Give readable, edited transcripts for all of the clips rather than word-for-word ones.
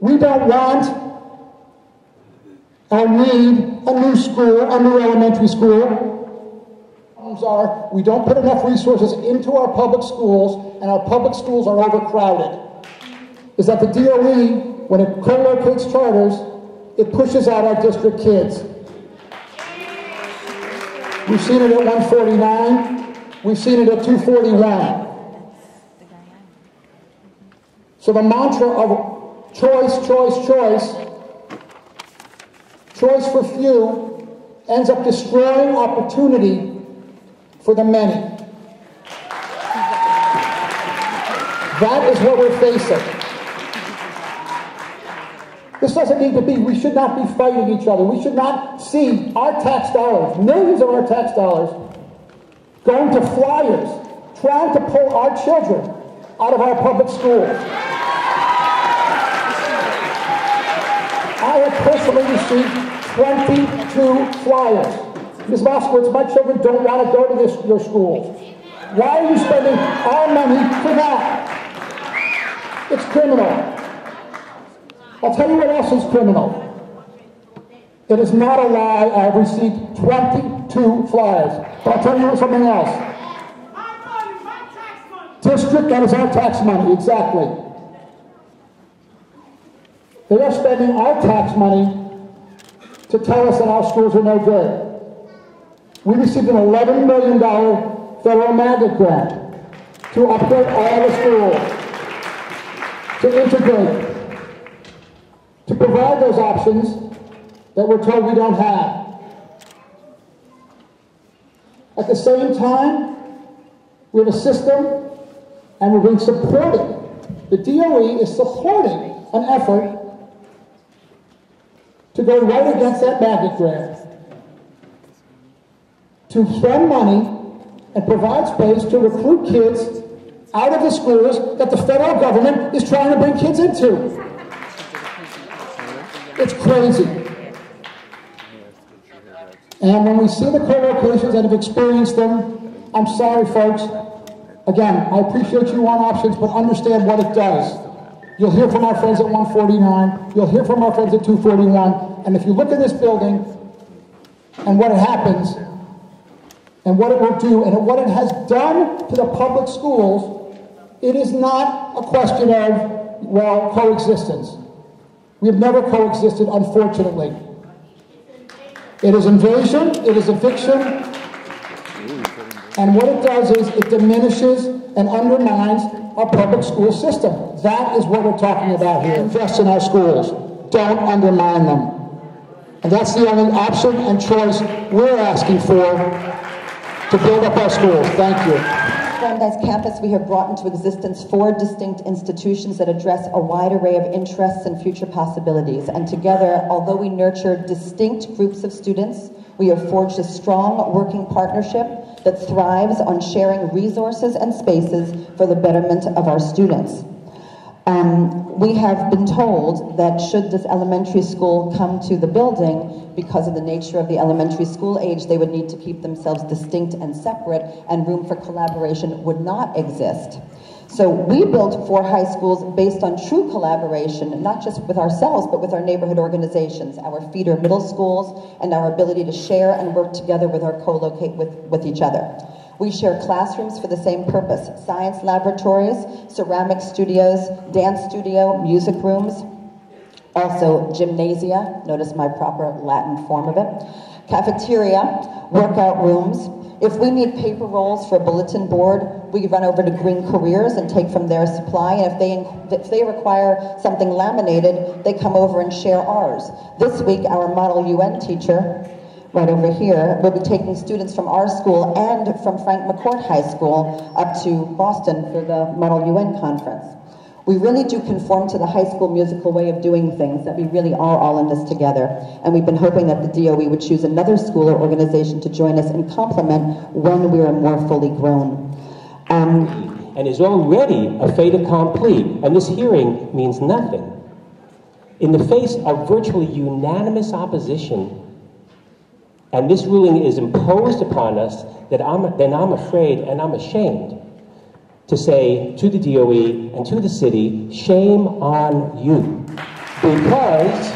We don't want or need a new school, a new elementary school. We don't put enough resources into our public schools, and our public schools are overcrowded. Is that the DOE, when it co-locates charters, it pushes out our district kids. We've seen it at 149. We've seen it at 241. So the mantra of choice, choice, choice, choice for few ends up destroying opportunity for the many. That is what we're facing. This doesn't need to be, we should not be fighting each other. We should not see our tax dollars, millions of our tax dollars, going to flyers, trying to pull our children out of our public schools. I have personally received 22 flyers. Ms. Moskowitz, my children don't want to go to your schools. Why are you spending our money for that? It's criminal. I'll tell you what else is criminal. It is not a lie. I have received 22 flyers. But I'll tell you something else. District, that is our tax money, exactly. They are spending our tax money to tell us that our schools are no good. We received an $11 million federal mandate grant to upgrade all the schools, to integrate, to provide those options that we're told we don't have. At the same time, we have a system, and we're being supported. The DOE is supporting an effort to go right against that mandate grant, to spend money and provide space to recruit kids out of the schools that the federal government is trying to bring kids into. It's crazy. And when we see the co-locations and have experienced them, I'm sorry, folks. Again, I appreciate you want options, but understand what it does. You'll hear from our friends at 149. You'll hear from our friends at 241. And if you look at this building and what happens, and what it will do, and what it has done to the public schools, it is not a question of, well, coexistence. We have never coexisted, unfortunately. It is invasion, it is eviction, and what it does is it diminishes and undermines our public school system. That is what we're talking about here. Invest in our schools. Don't undermine them. And that's the only option and choice we're asking for to build up our schools. Thank you. Brandeis campus, we have brought into existence 4 distinct institutions that address a wide array of interests and future possibilities. And together, although we nurture distinct groups of students, we have forged a strong working partnership that thrives on sharing resources and spaces for the betterment of our students. We have been told that should this elementary school come to the building, because of the nature of the elementary school age, they would need to keep themselves distinct and separate, and room for collaboration would not exist. So we built 4 high schools based on true collaboration, not just with ourselves, but with our neighborhood organizations, our feeder middle schools, and our ability to share and work together with our co-locate with each other. We share classrooms for the same purpose: science laboratories, ceramic studios, dance studio, music rooms, also gymnasia, notice my proper Latin form of it, cafeteria, workout rooms. If we need paper rolls for a bulletin board, we run over to Green Careers and take from their supply, and if they require something laminated, they come over and share ours. This week, our Model UN teacher, right over here, will be taking students from our school and from Frank McCourt High School up to Boston for the Model UN conference. We really do conform to the high school musical way of doing things, that we really are all in this together. And we've been hoping that the DOE would choose another school or organization to join us and complement when we are more fully grown. And is already a fait accompli, and this hearing means nothing. In the face of virtually unanimous opposition, and this ruling is imposed upon us, then I'm afraid and I'm ashamed to say to the DOE and to the city, shame on you. Because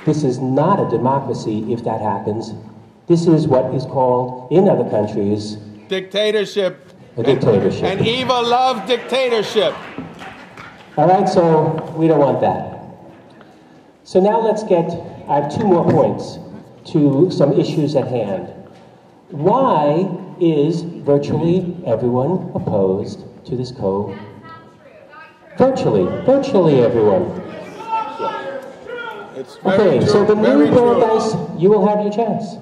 this is not a democracy if that happens. This is what is called, in other countries, dictatorship. A dictatorship. And Eva loves dictatorship. All right, so we don't want that. So now I have 2 more points to some issues at hand. Why is virtually everyone opposed to this code? Virtually everyone. It's very Okay, so the very new Brandeis, you will have your chance.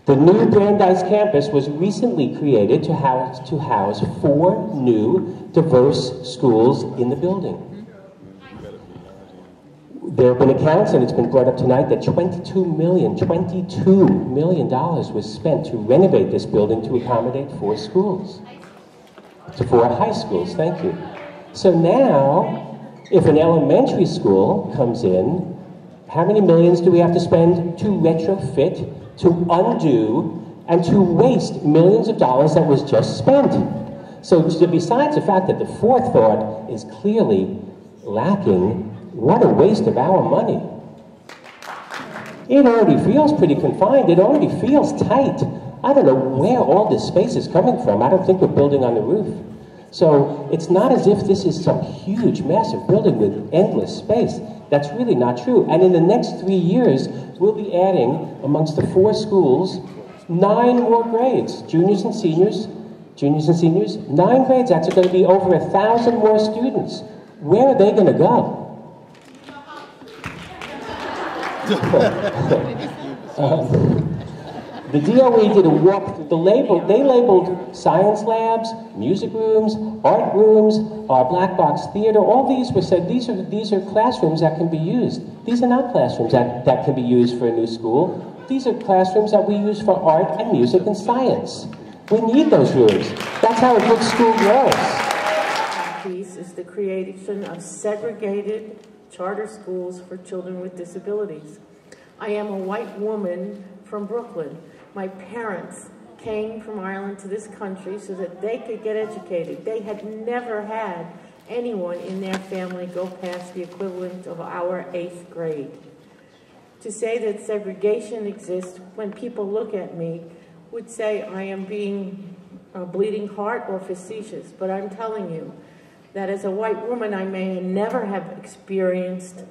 The new Brandeis campus was recently created to house 4 new diverse schools in the building. There have been accounts, and it's been brought up tonight, that $22 million was spent to renovate this building to accommodate 4 schools. To 4 high schools, thank you. So now, if an elementary school comes in, how many millions do we have to spend to retrofit, to undo, and to waste millions of dollars that was just spent? So besides the fact that the forethought is clearly lacking, what a waste of our money. It already feels pretty confined. It already feels tight. I don't know where all this space is coming from. I don't think we're building on the roof. So it's not as if this is some huge, massive building with endless space. That's really not true. And in the next 3 years, we'll be adding, amongst the 4 schools, 9 more grades. Juniors and seniors, 9 grades. That's going to be over 1,000 more students. Where are they going to go? The DOE did a walk. They labeled science labs, music rooms, art rooms, black box theater. All these were said these are classrooms that can be used. These are not classrooms that can be used for a new school. These are classrooms that we use for art and music and science. We need those rooms. That's how a good school grows. Piece is the creation of segregated charter schools for children with disabilities. I am a white woman from Brooklyn. My parents came from Ireland to this country so that they could get educated. They had never had anyone in their family go past the equivalent of our 8th grade. To say that segregation exists, when people look at me, would say I am being a bleeding heart or facetious, but I'm telling you that as a white woman, I may never have experienced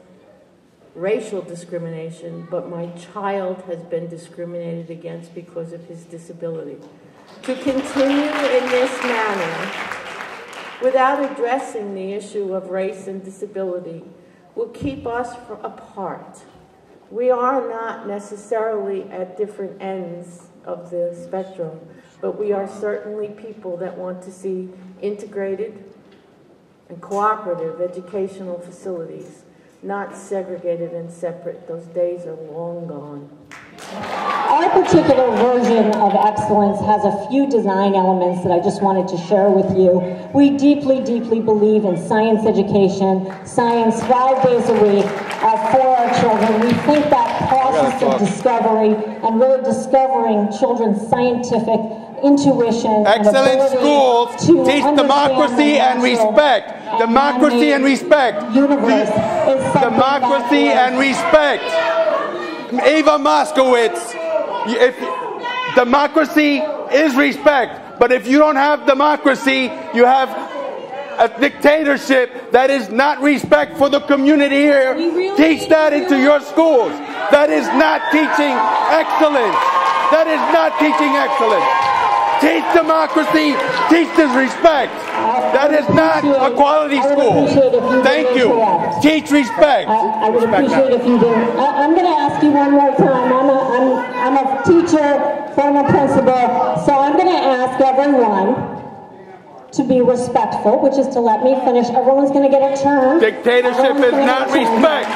racial discrimination, but my child has been discriminated against because of his disability. To continue in this manner, without addressing the issue of race and disability, will keep us apart. We are not necessarily at different ends of the spectrum, but we are certainly people that want to see integrated and cooperative educational facilities, not segregated and separate. Those days are long gone. Our particular version of excellence has a few design elements that I just wanted to share with you. We deeply, deeply believe in science education, science 5 days a week for our children. We think that process of discovery and really discovering children's scientific intuition. Excellent schools teach democracy and respect. Democracy and respect. Democracy and respect. Eva Moskowitz, democracy is respect, but if you don't have democracy, you have a dictatorship. That is not respect for the community here. Teach that into your schools. That is not teaching excellence. That is not teaching excellence. Teach democracy, teach disrespect. That is not a quality school. Thank you. Teach respect. I would appreciate if you did. I'm going to ask you one more time. I'm a teacher, former principal, so I'm going to ask everyone to be respectful, which is to let me finish. Everyone's going to get a turn. Dictatorship is not respect.